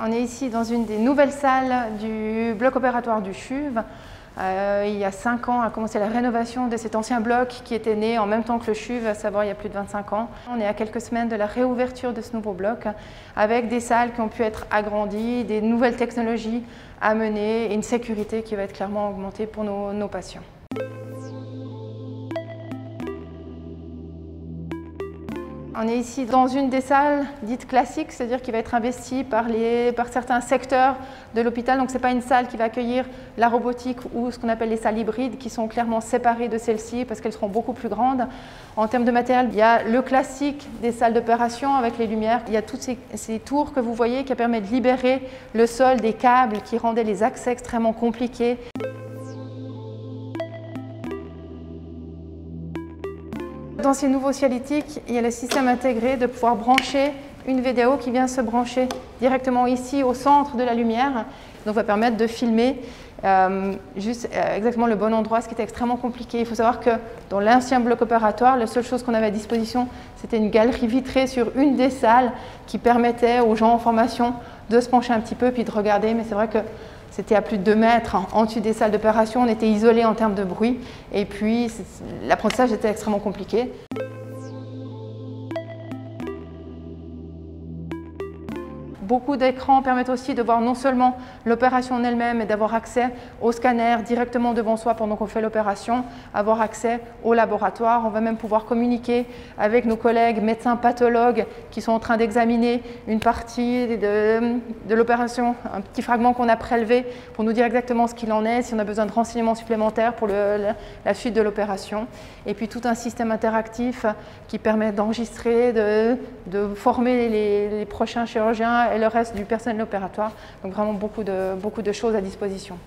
On est ici dans une des nouvelles salles du bloc opératoire du CHUV. Il y a 5 ans a commencé la rénovation de cet ancien bloc qui était né en même temps que le CHUV, à savoir il y a plus de 25 ans. On est à quelques semaines de la réouverture de ce nouveau bloc avec des salles qui ont pu être agrandies, des nouvelles technologies amenées et une sécurité qui va être clairement augmentée pour nos patients. On est ici dans une des salles dites classiques, c'est-à-dire qui va être investie par certains secteurs de l'hôpital. Donc ce n'est pas une salle qui va accueillir la robotique ou ce qu'on appelle les salles hybrides qui sont clairement séparées de celles-ci parce qu'elles seront beaucoup plus grandes. En termes de matériel, il y a le classique des salles d'opération avec les lumières. Il y a toutes ces tours que vous voyez qui permettent de libérer le sol des câbles qui rendaient les accès extrêmement compliqués. Dans ces nouveaux cialytiques, il y a le système intégré de pouvoir brancher une vidéo qui vient se brancher directement ici au centre de la lumière. Donc, va permettre de filmer exactement le bon endroit, ce qui était extrêmement compliqué. Il faut savoir que dans l'ancien bloc opératoire, la seule chose qu'on avait à disposition, c'était une galerie vitrée sur une des salles qui permettait aux gens en formation de se pencher un petit peu puis de regarder. Mais c'est vrai que c'était à plus de 2 mètres en dessus des salles d'opération, on était isolés en termes de bruit et puis l'apprentissage était extrêmement compliqué. Beaucoup d'écrans permettent aussi de voir non seulement l'opération en elle-même, mais d'avoir accès au scanner directement devant soi pendant qu'on fait l'opération, avoir accès au laboratoire. On va même pouvoir communiquer avec nos collègues médecins pathologues qui sont en train d'examiner une partie de l'opération, un petit fragment qu'on a prélevé pour nous dire exactement ce qu'il en est, si on a besoin de renseignements supplémentaires pour la suite de l'opération. Et puis tout un système interactif qui permet d'enregistrer, de former les prochains chirurgiens et le reste du personnel opératoire. Donc vraiment beaucoup de choses à disposition.